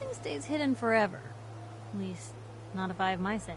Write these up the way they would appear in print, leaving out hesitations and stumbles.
nothing stays hidden forever. At least, not if I have my say.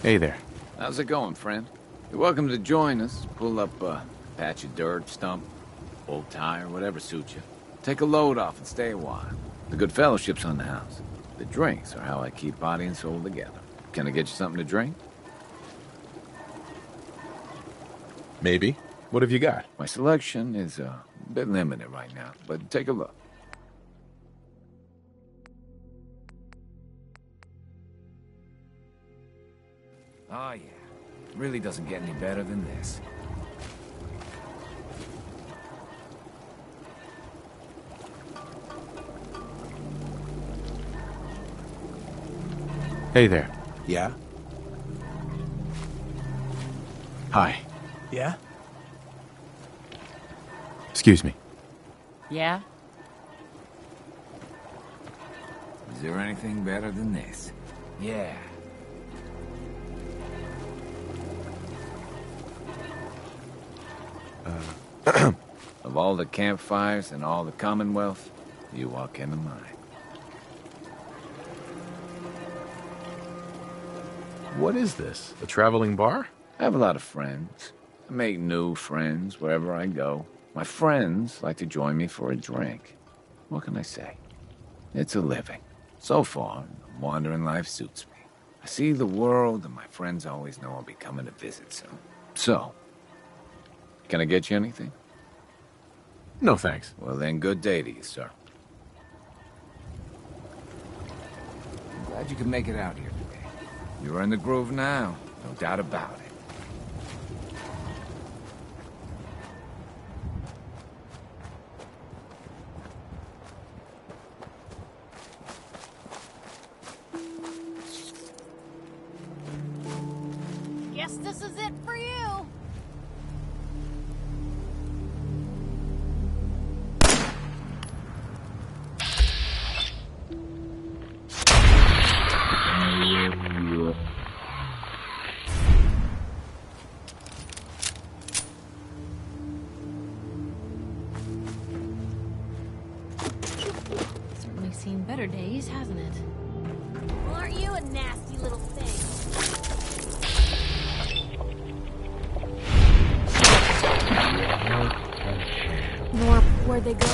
Hey there. How's it going, friend? You're welcome to join us. Pull up a patch of dirt, stump, old tire, whatever suits you. Take a load off and stay a while. The good fellowship's on the house. The drinks are how I keep body and soul together. Can I get you something to drink? Maybe. What have you got? My selection is a bit limited right now, but take a look. Oh yeah, really doesn't get any better than this. Hey there. Yeah? Hi. Yeah? Excuse me. Yeah? Is there anything better than this? Yeah. Of all the campfires and all the Commonwealth, you walk into mine. What is this? A traveling bar? I have a lot of friends. I make new friends wherever I go. My friends like to join me for a drink. What can I say? It's a living. So far, the wandering life suits me. I see the world, and my friends always know I'll be coming to visit soon. So, can I get you anything? No, thanks. Well then, good day to you, sir. I'm glad you could make it out here today. You're in the groove now, no doubt about it. Guess this is it for you. Certainly seen better days, hasn't it? Well, aren't you a nasty little thing? Nor where'd they go?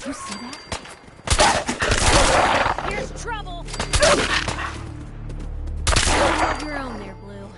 You see that? Here's trouble! Hold your own there, Blue.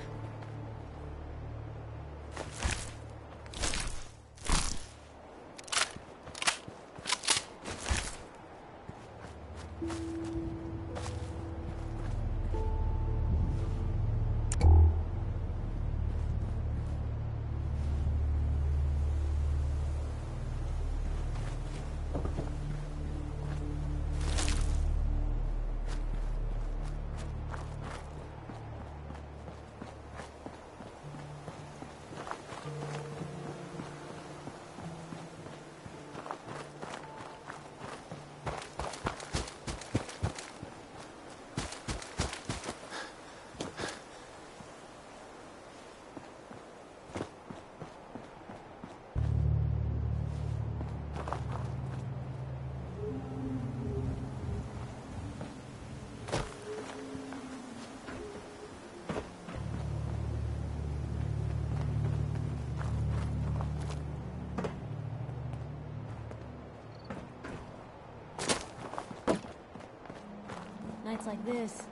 nights like this,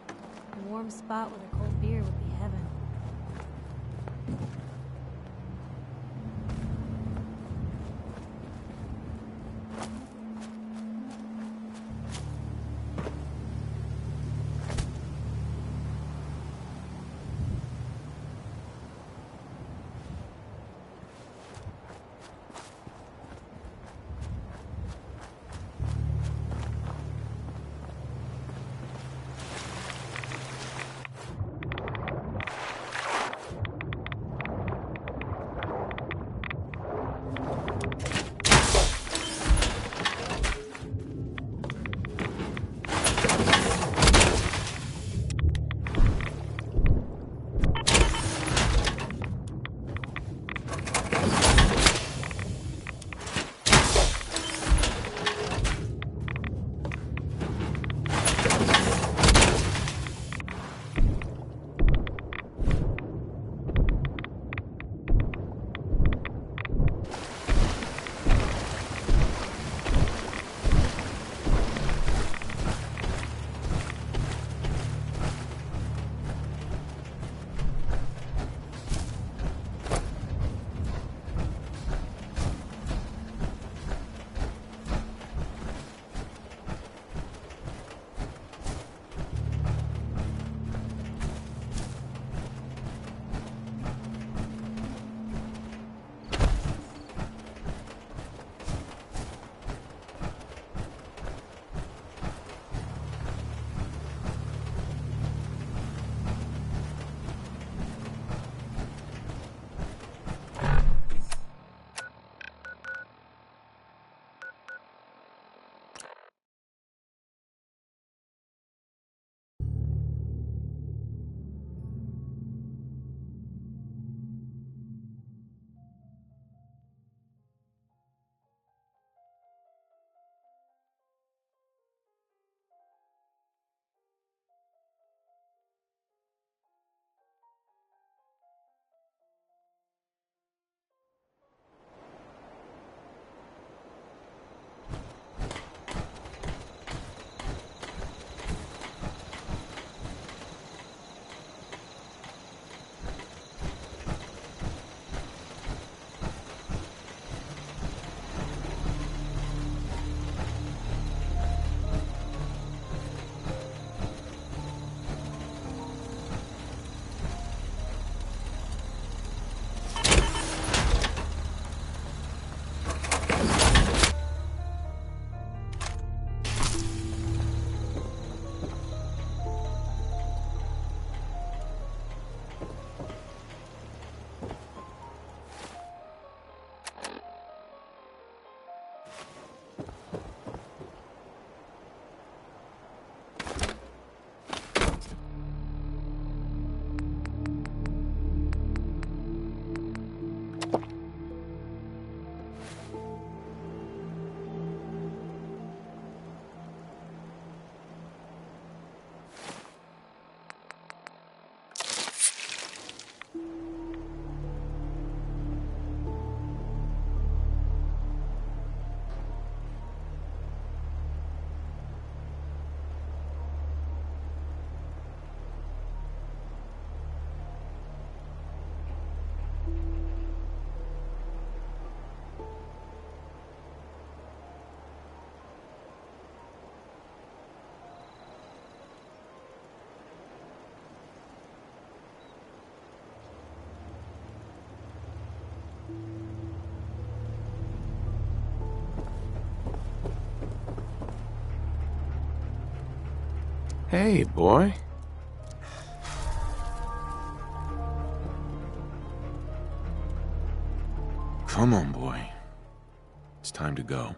a warm spot with a cold beer would be heaven. Hey, boy. Come on, boy. It's time to go.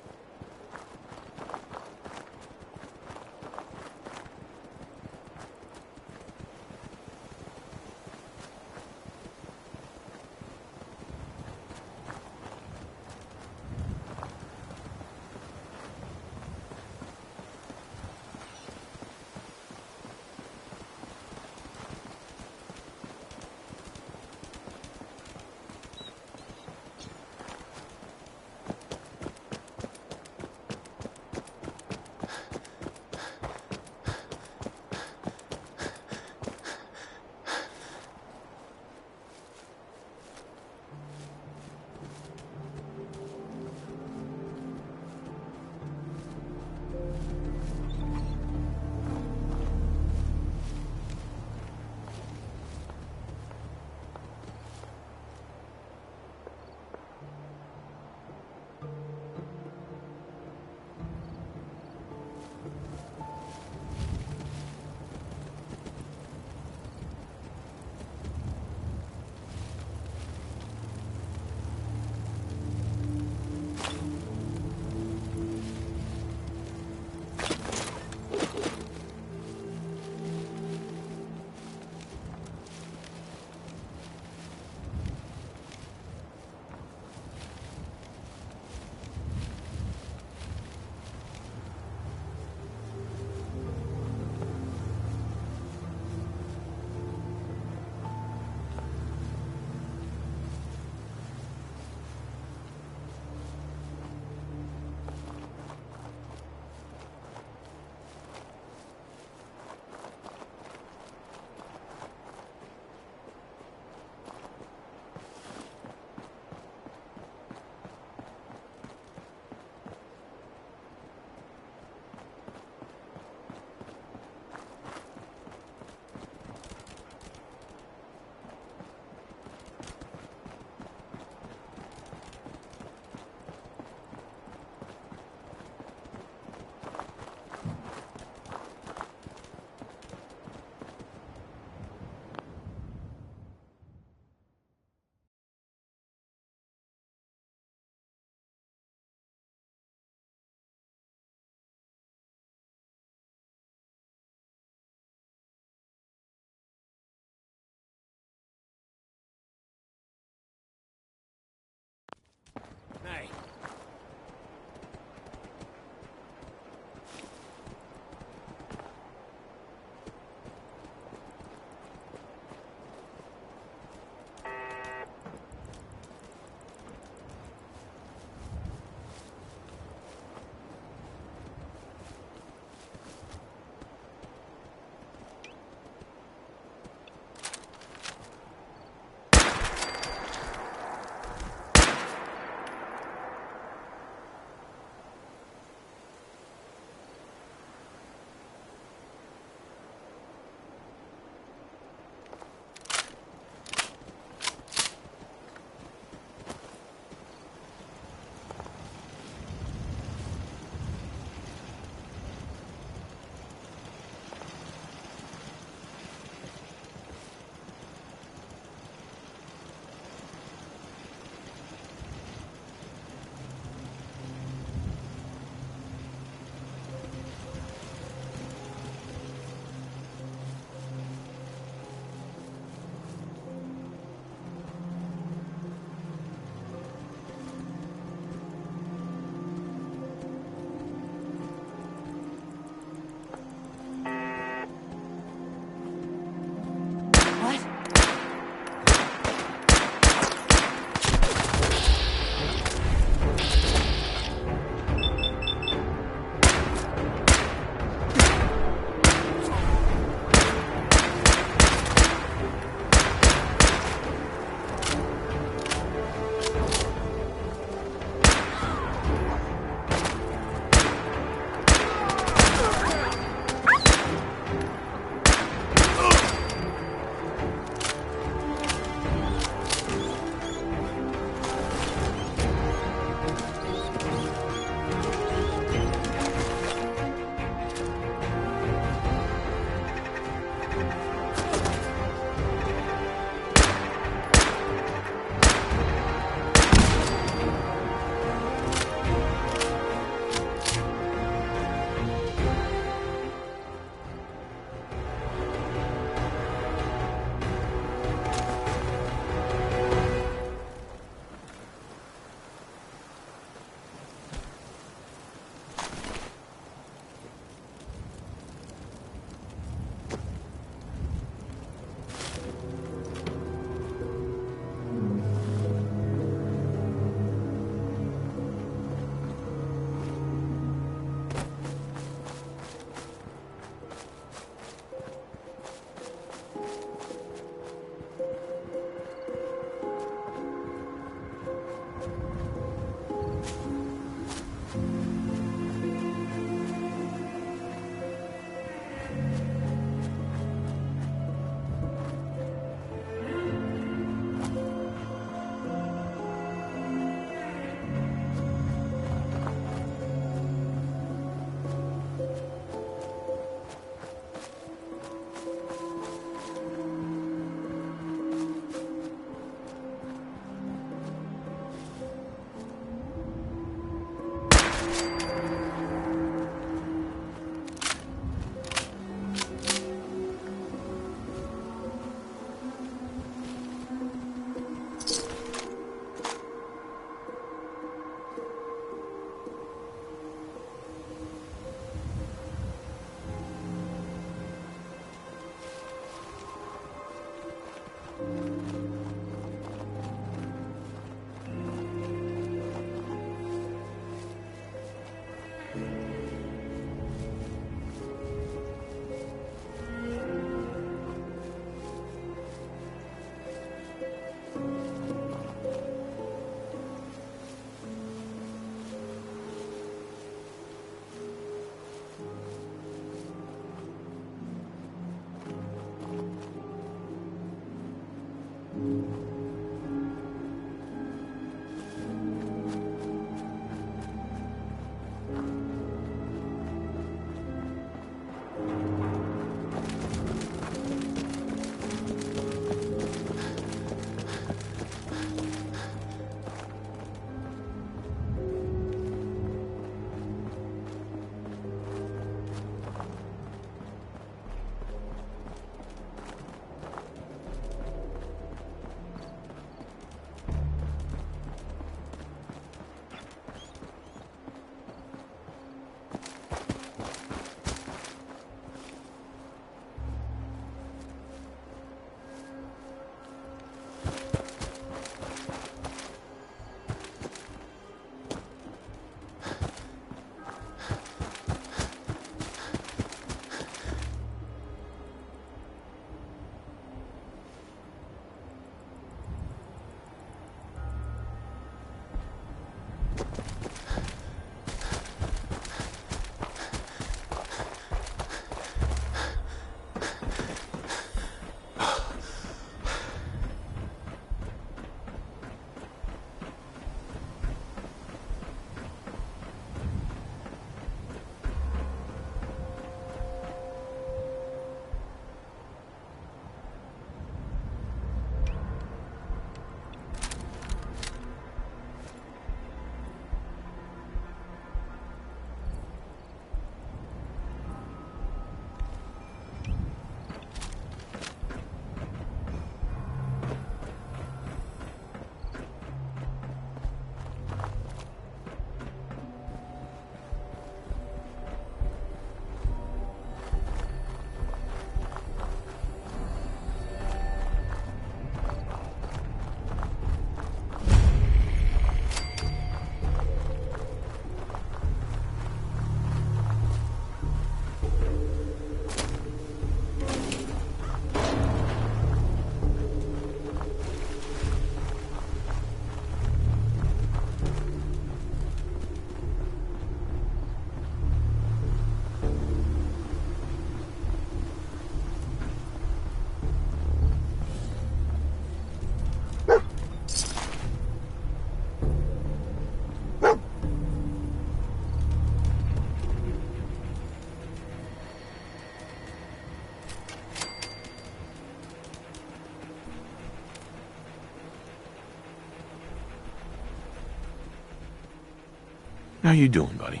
How you doing, buddy?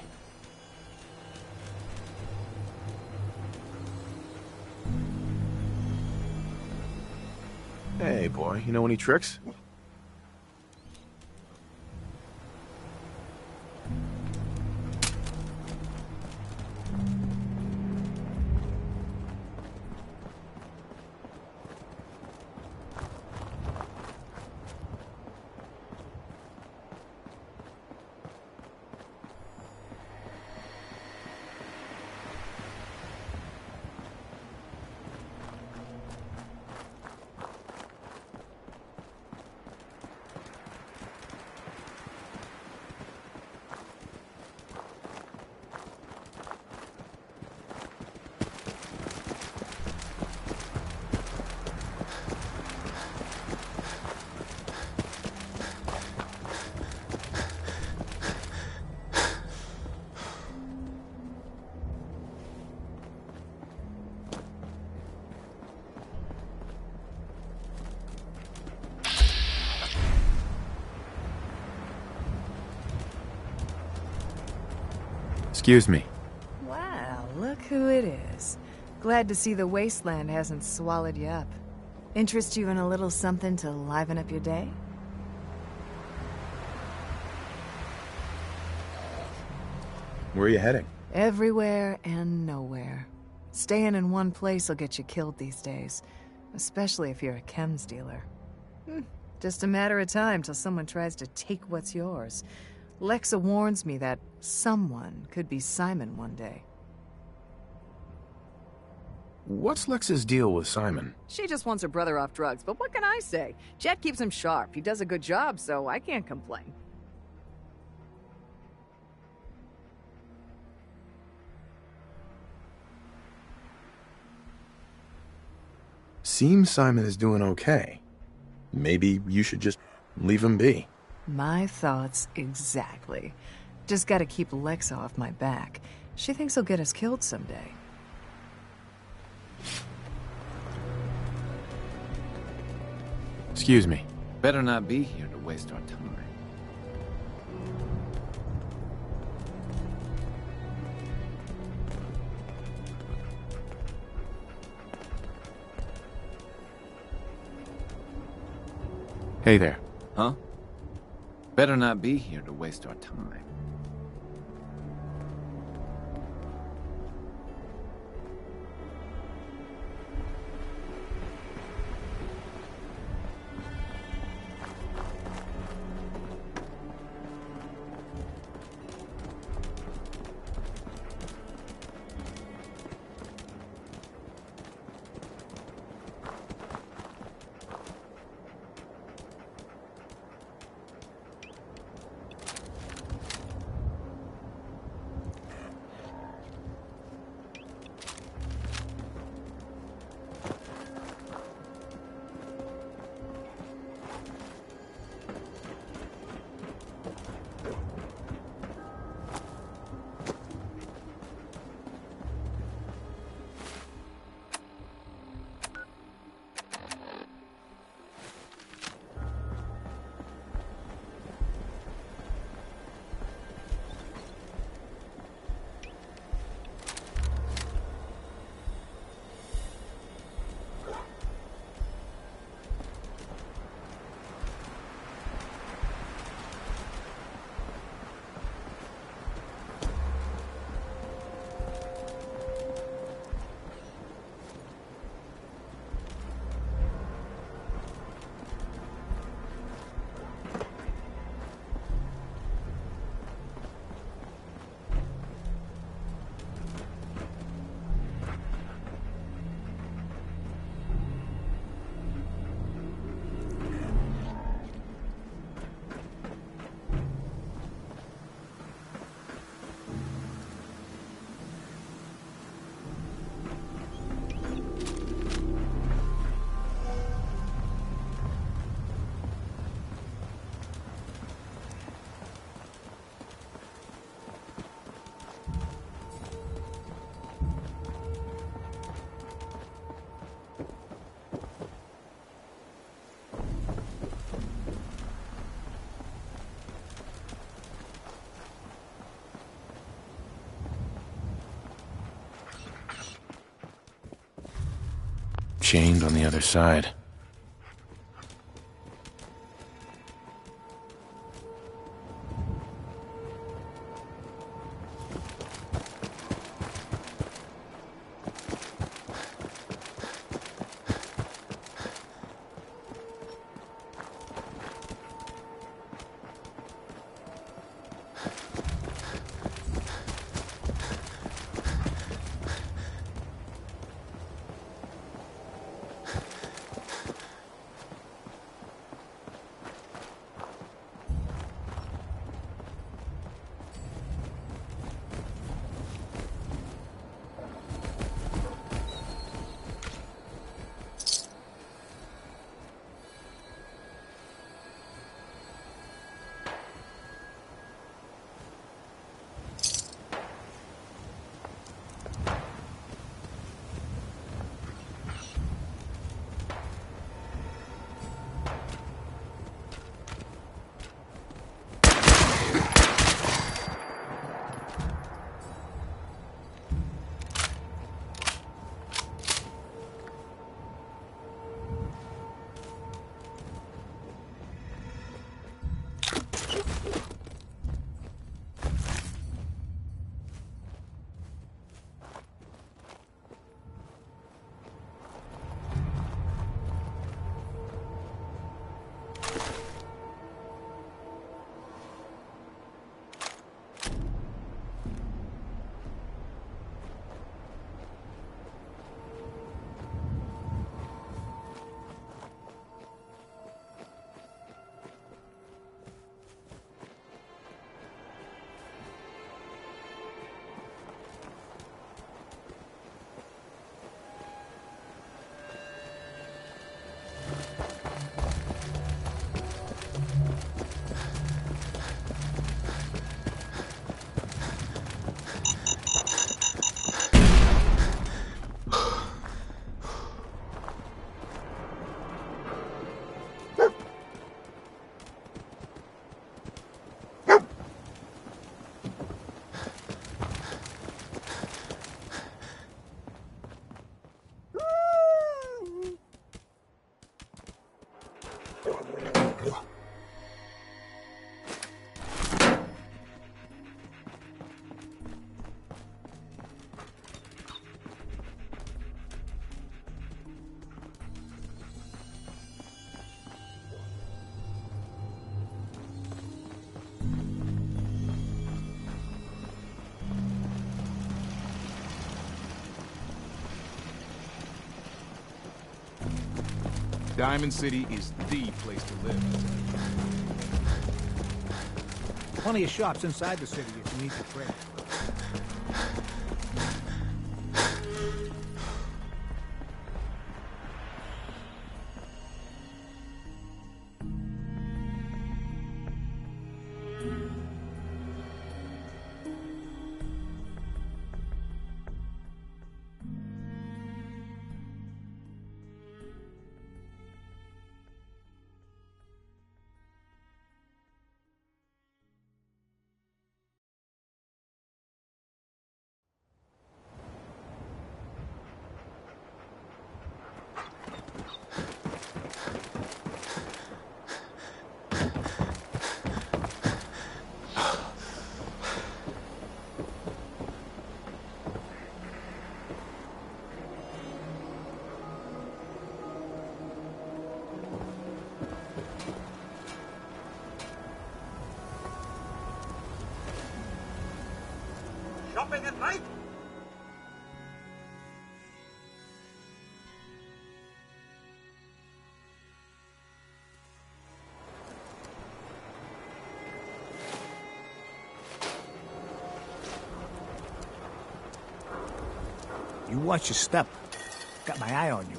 Hey, boy, you know any tricks? Excuse me. Wow, look who it is. Glad to see the wasteland hasn't swallowed you up. Interest you in a little something to liven up your day? Where are you heading? Everywhere and nowhere. Staying in one place will get you killed these days, especially if you're a chems dealer. Just a matter of time till someone tries to take what's yours. Lexa warns me that someone could be Simon one day. What's Lex's deal with Simon? She just wants her brother off drugs, but what can I say? Jet keeps him sharp. He does a good job, so I can't complain. Seems Simon is doing okay. Maybe you should just leave him be. My thoughts exactly. Just gotta keep Lexa off my back. She thinks he'll get us killed someday. Excuse me. Better not be here to waste our time. Hey there. Huh? Better not be here to waste our time. chained on the other side. Diamond City is the place to live. Plenty of shops inside the city if you need to trade. Shopping at night? You watch your step. Got my eye on you.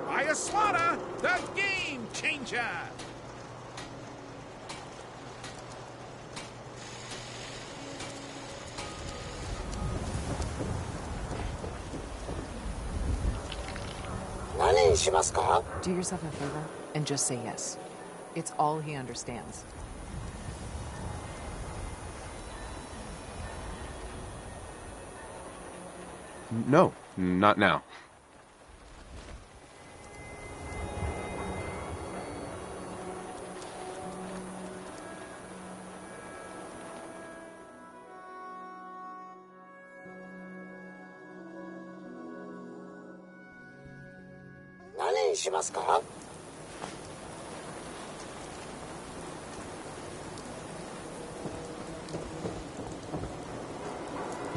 Fire Slaughter, the game changer! Do yourself a favor and just say yes. It's all he understands. No, not now.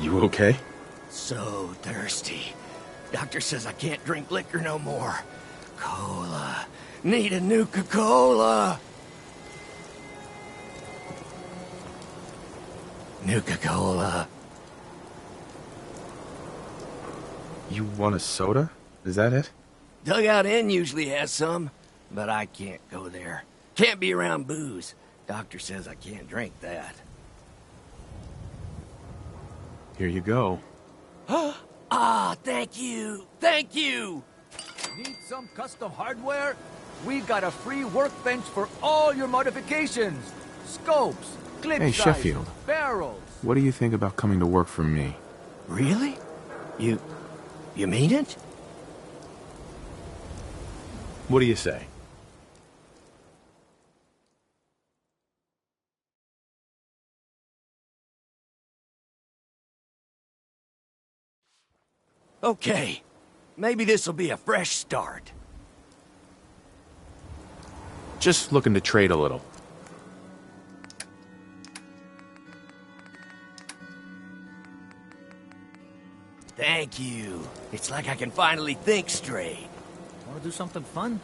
You okay? So thirsty. Doctor says I can't drink liquor no more. Cola. Need a Nuka-Cola. Nuka-Cola. You want a soda? Is that it? Dugout Inn usually has some, but I can't go there. Can't be around booze. Doctor says I can't drink that. Here you go. Ah, thank you. Thank you. Need some custom hardware? We got a free workbench for all your modifications. Scopes, clip Hey, size, Sheffield. barrels. What do you think about coming to work for me? Really? You mean it? What do you say? Okay. Maybe this'll be a fresh start. Just looking to trade a little. Thank you. It's like I can finally think straight. Want to do something fun?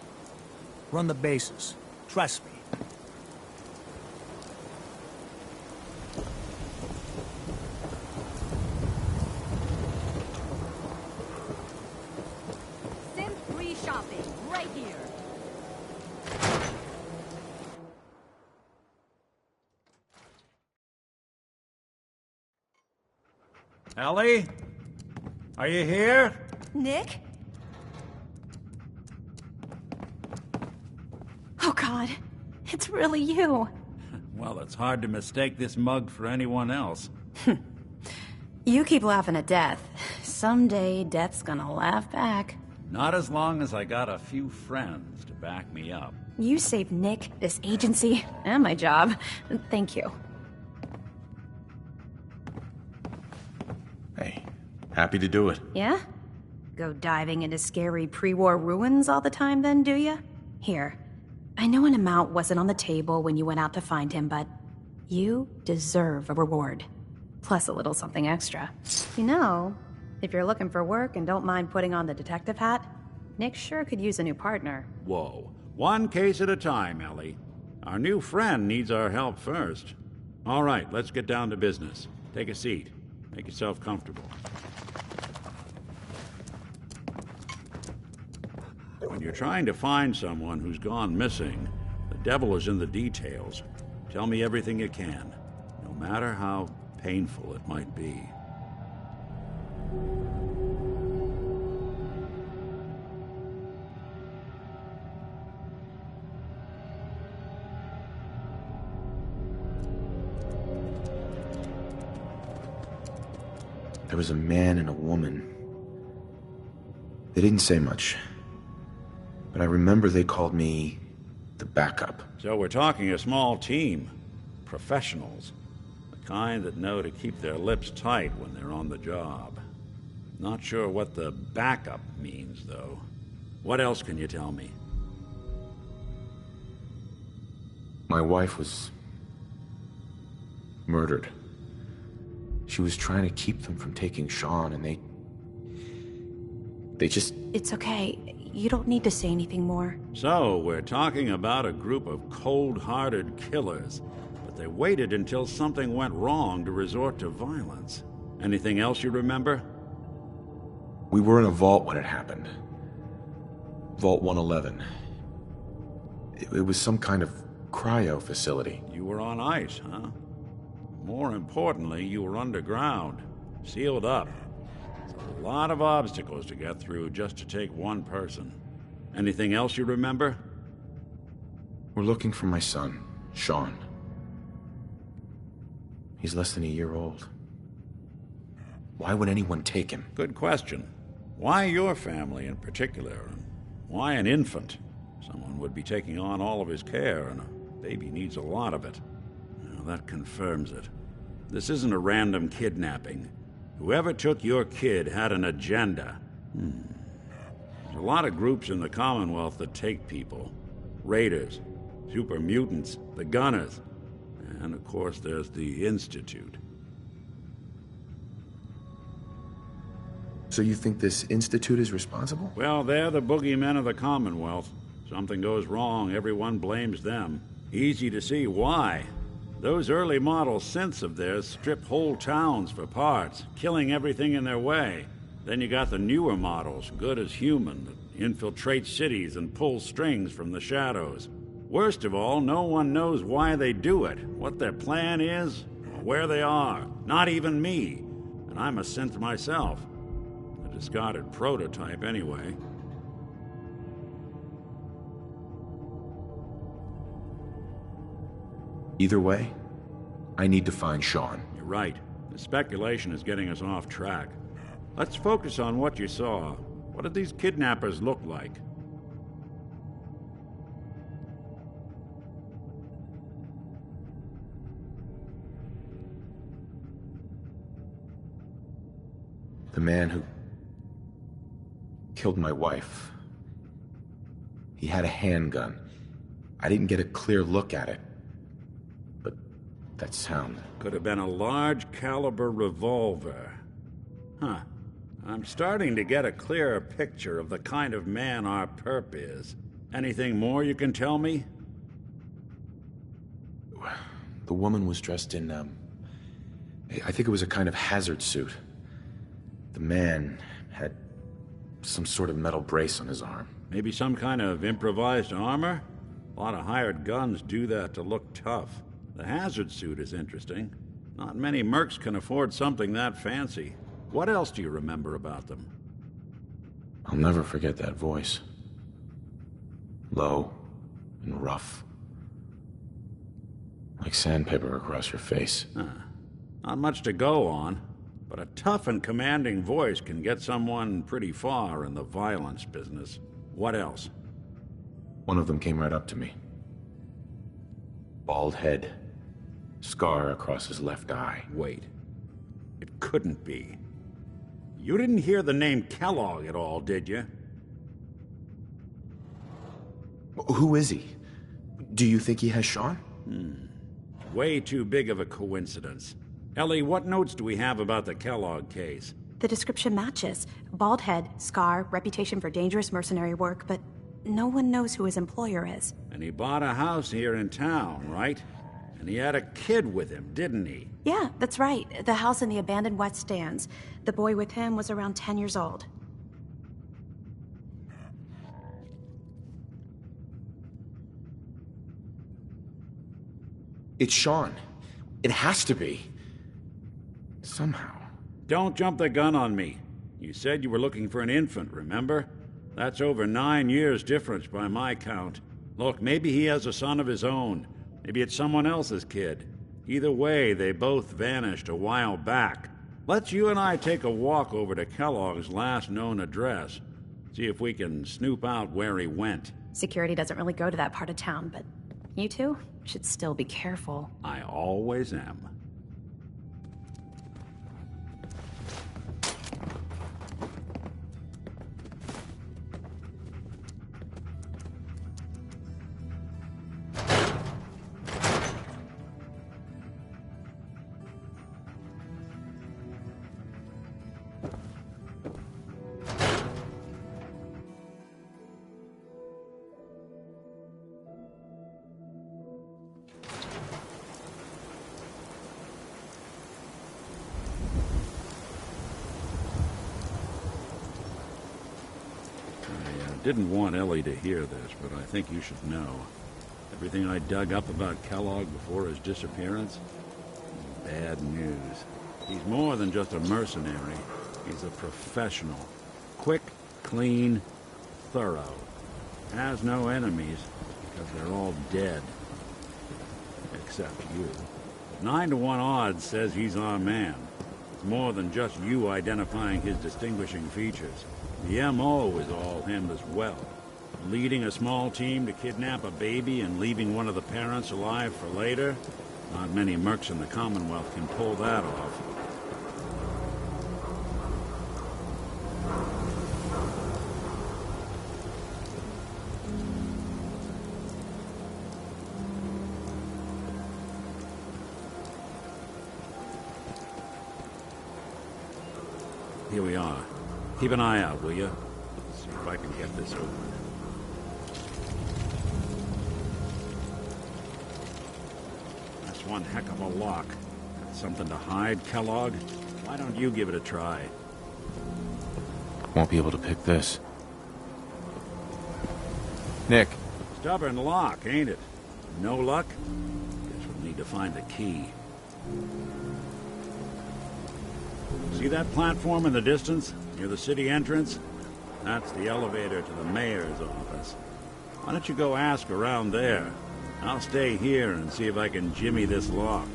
Run the bases. Trust me. Sim free shopping, right here. Ellie? Are you here? Nick? Oh God, it's really you. Well, it's hard to mistake this mug for anyone else. You keep laughing at death. Someday, death's gonna laugh back. Not as long as I got a few friends to back me up. You saved Nick, this agency, and my job. Thank you. Hey, happy to do it. Yeah? Go diving into scary pre-war ruins all the time then, do ya? Here, I know an amount wasn't on the table when you went out to find him, but you deserve a reward. Plus a little something extra. You know, if you're looking for work and don't mind putting on the detective hat, Nick sure could use a new partner. Whoa. One case at a time, Ellie. Our new friend needs our help first. All right, let's get down to business. Take a seat. Make yourself comfortable. When you're trying to find someone who's gone missing, the devil is in the details. Tell me everything you can, no matter how painful it might be. There was a man and a woman. They didn't say much, but I remember they called me the backup. So we're talking a small team. Professionals. The kind that know to keep their lips tight when they're on the job. Not sure what the backup means, though. What else can you tell me? My wife was murdered. She was trying to keep them from taking Sean, and they just... It's okay. You don't need to say anything more. So, we're talking about a group of cold-hearted killers, but they waited until something went wrong to resort to violence. Anything else you remember? We were in a vault when it happened. Vault 111. It was some kind of cryo facility. You were on ice, huh? More importantly, you were underground, sealed up. It's a lot of obstacles to get through just to take one person. Anything else you remember? We're looking for my son, Sean. He's less than a year old. Why would anyone take him? Good question. Why your family in particular? And why an infant? Someone would be taking on all of his care, and a baby needs a lot of it. Well, that confirms it. This isn't a random kidnapping. Whoever took your kid had an agenda. There's a lot of groups in the Commonwealth that take people. Raiders, super mutants, the Gunners, and of course there's the Institute. So you think this Institute is responsible? Well, they're the boogeymen of the Commonwealth. Something goes wrong, everyone blames them. Easy to see why. Those early model synths of theirs strip whole towns for parts, killing everything in their way. Then you got the newer models, good as human, that infiltrate cities and pull strings from the shadows. Worst of all, no one knows why they do it, what their plan is, or where they are. Not even me. And I'm a synth myself. A discarded prototype, anyway. Either way, I need to find Sean. You're right. The speculation is getting us off track. Let's focus on what you saw. What did these kidnappers look like? The man who killed my wife. He had a handgun. I didn't get a clear look at it. But that sound... Could have been a large caliber revolver. Huh. I'm starting to get a clearer picture of the kind of man our perp is. Anything more you can tell me? The woman was dressed in, I think it was a kind of hazard suit. The man had some sort of metal brace on his arm. Maybe some kind of improvised armor? A lot of hired guns do that to look tough. The hazard suit is interesting. Not many mercs can afford something that fancy. What else do you remember about them? I'll never forget that voice. Low and rough. Like sandpaper across your face. Not much to go on, but a tough and commanding voice can get someone pretty far in the violence business. What else? One of them came right up to me. Bald head. Scar across his left eye. Wait. It couldn't be. You didn't hear the name Kellogg at all, did you? Who is he? Do you think he has Sean? Way too big of a coincidence. Ellie, what notes do we have about the Kellogg case? The description matches. Bald head, scar, reputation for dangerous mercenary work, but no one knows who his employer is. And he bought a house here in town, right? And he had a kid with him, didn't he? Yeah, that's right. The house in the abandoned West Stands. The boy with him was around 10 years old. It's Sean. It has to be. Somehow. Don't jump the gun on me. You said you were looking for an infant, remember? That's over 9 years difference by my count. Look, maybe he has a son of his own. Maybe it's someone else's kid. Either way, they both vanished a while back. Let's you and I take a walk over to Kellogg's last known address. See if we can snoop out where he went. Security doesn't really go to that part of town, but you two should still be careful. I always am. Didn't want Ellie to hear this, but I think you should know. Everything I dug up about Kellogg before his disappearance? Bad news. He's more than just a mercenary. He's a professional. Quick, clean, thorough. Has no enemies. because they're all dead. Except you. 9 to 1 odds says he's our man. It's more than just you identifying his distinguishing features. The M.O. is all him as well. Leading a small team to kidnap a baby and leaving one of the parents alive for later? Not many mercs in the Commonwealth can pull that off. Here we are. Keep an eye out, will you? See if I can get this open. That's one heck of a lock. Got something to hide, Kellogg? Why don't you give it a try? Won't be able to pick this. Nick. Stubborn lock, ain't it? No luck? Guess we'll need to find the key. See that platform in the distance, near the city entrance? That's the elevator to the mayor's office. Why don't you go ask around there? I'll stay here and see if I can jimmy this lock.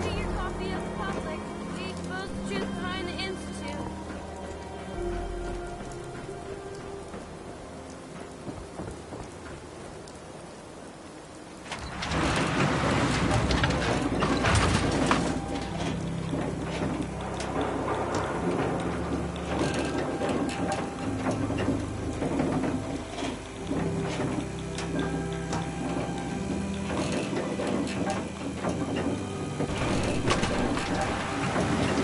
Get your coffee as public. We expose the truth behind the Institute.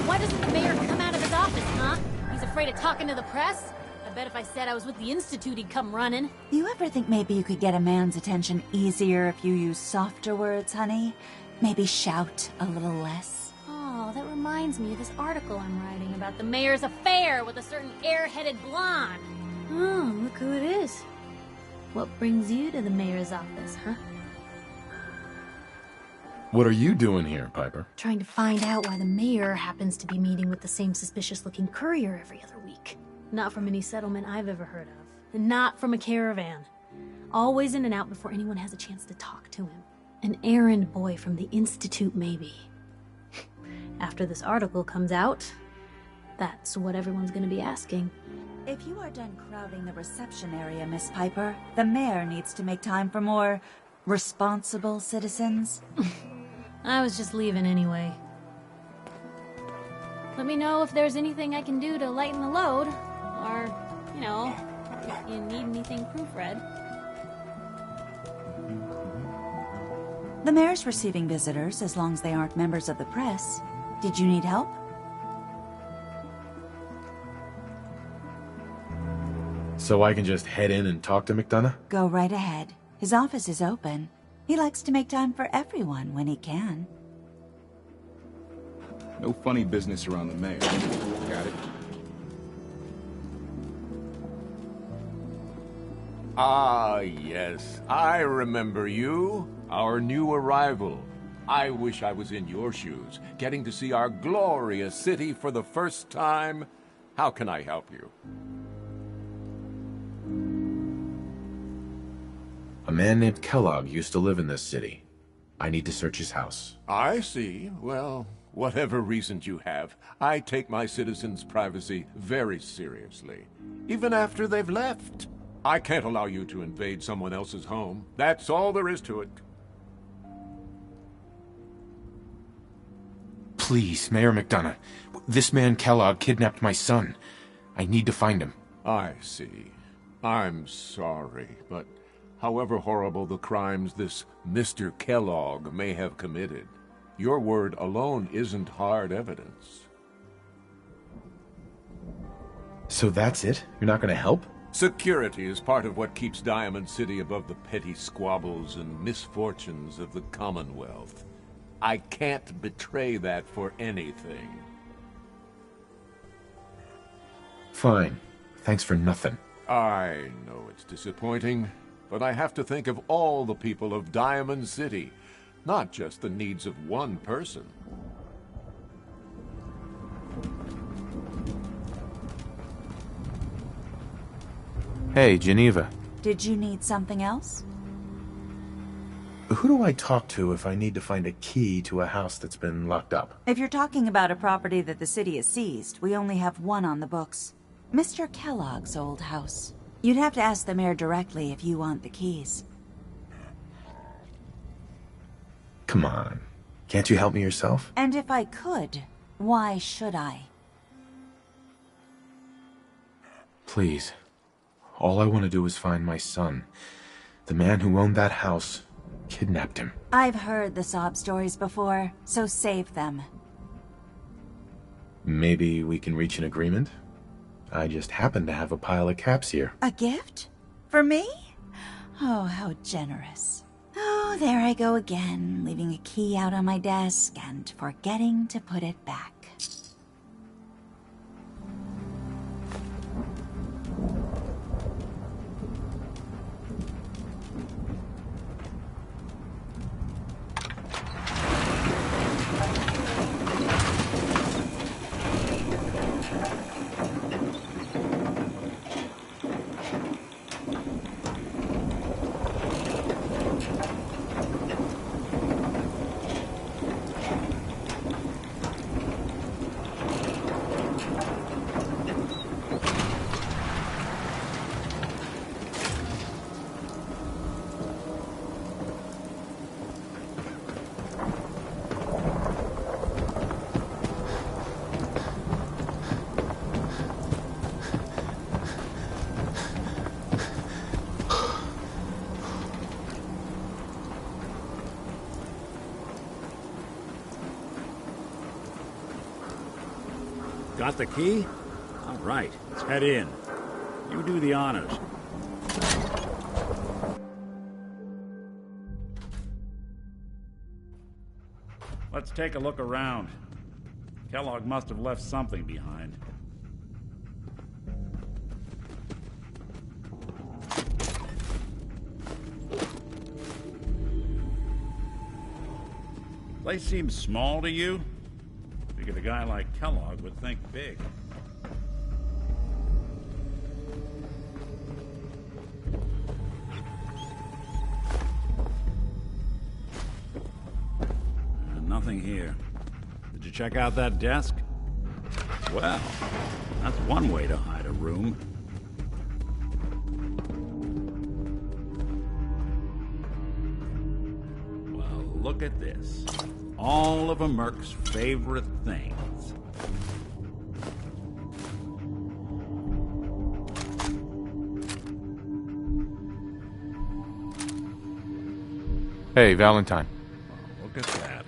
Why doesn't the mayor come out of his office, huh? He's afraid of talking to the press? I bet if I said I was with the Institute, he'd come running. You ever think maybe you could get a man's attention easier if you use softer words, honey? Maybe shout a little less? Oh, that reminds me of this article I'm writing about the mayor's affair with a certain air-headed blonde. Oh, look who it is. What brings you to the mayor's office, huh? What are you doing here, Piper? Trying to find out why the mayor happens to be meeting with the same suspicious-looking courier every other week. Not from any settlement I've ever heard of. And not from a caravan. Always in and out before anyone has a chance to talk to him. An errand boy from the Institute, maybe. After this article comes out, that's what everyone's gonna be asking. If you are done crowding the reception area, Miss Piper, the mayor needs to make time for more responsible citizens. I was just leaving anyway. Let me know if there's anything I can do to lighten the load. Or, you know, if you need anything proofread. The mayor's receiving visitors as long as they aren't members of the press. Did you need help? So I can just head in and talk to McDonough? Go right ahead. His office is open. He likes to make time for everyone when he can. No funny business around the mayor. Got it? Ah, yes. I remember you. Our new arrival. I wish I was in your shoes, getting to see our glorious city for the first time. How can I help you? A man named Kellogg used to live in this city. I need to search his house. I see. Well, whatever reasons you have, I take my citizens' privacy very seriously. Even after they've left. I can't allow you to invade someone else's home. That's all there is to it. Please, Mayor McDonough. This man Kellogg kidnapped my son. I need to find him. I see. I'm sorry, but however horrible the crimes this Mr. Kellogg may have committed, your word alone isn't hard evidence. So that's it? You're not going to help? Security is part of what keeps Diamond City above the petty squabbles and misfortunes of the Commonwealth. I can't betray that for anything. Fine. Thanks for nothing. I know it's disappointing, but I have to think of all the people of Diamond City, not just the needs of one person. Hey, Geneva. Did you need something else? Who do I talk to if I need to find a key to a house that's been locked up? If you're talking about a property that the city has seized, we only have one on the books. Mr. Kellogg's old house. You'd have to ask the mayor directly if you want the keys. Come on. Can't you help me yourself? And if I could, why should I? Please. All I want to do is find my son. The man who owned that house kidnapped him. I've heard the sob stories before, so save them. Maybe we can reach an agreement? I just happen to have a pile of caps here. A gift? For me? Oh, how generous. Oh, there I go again, leaving a key out on my desk and forgetting to put it back. Got the key? All right, let's head in. You do the honors. Let's take a look around. Kellogg must have left something behind. Place seems small to you? Figured a guy like Kellogg would think big. Nothing here. Did you check out that desk? Well, that's one way to hide a room. Well, look at this. All of a Merc's favorite things. Hey, Valentine. Oh, look at that.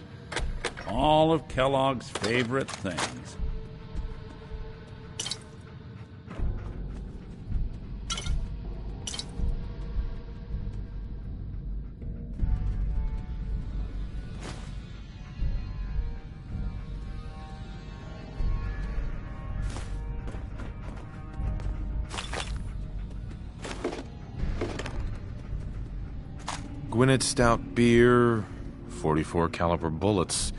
All of Kellogg's favorite things. Gwinnett Stout beer, 44 caliber bullets,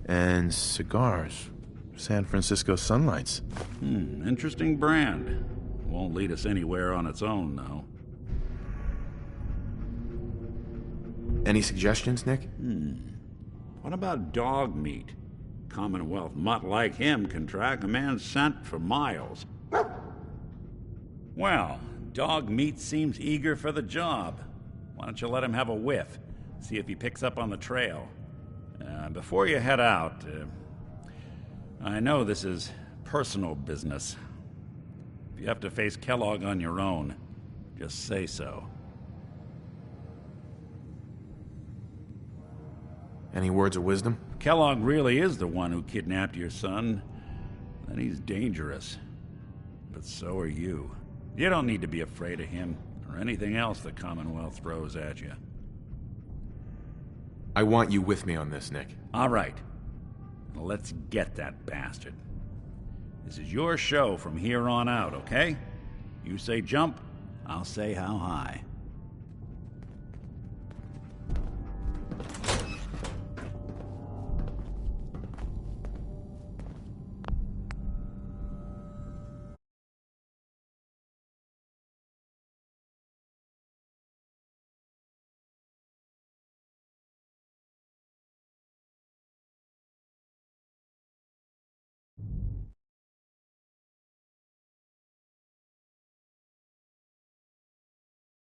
and cigars. San Francisco Sunlights. Interesting brand. Won't lead us anywhere on its own, though. Any suggestions, Nick? What about dog meat? Commonwealth mutt like him can track a man's scent for miles. Well, dog meat seems eager for the job. Why don't you let him have a whiff? See if he picks up on the trail. Before you head out, I know this is personal business. If you have to face Kellogg on your own, just say so. Any words of wisdom? If Kellogg really is the one who kidnapped your son, then he's dangerous. But so are you. You don't need to be afraid of him or anything else the Commonwealth throws at you. I want you with me on this, Nick. All right. Let's get that bastard. This is your show from here on out, okay? You say jump, I'll say how high.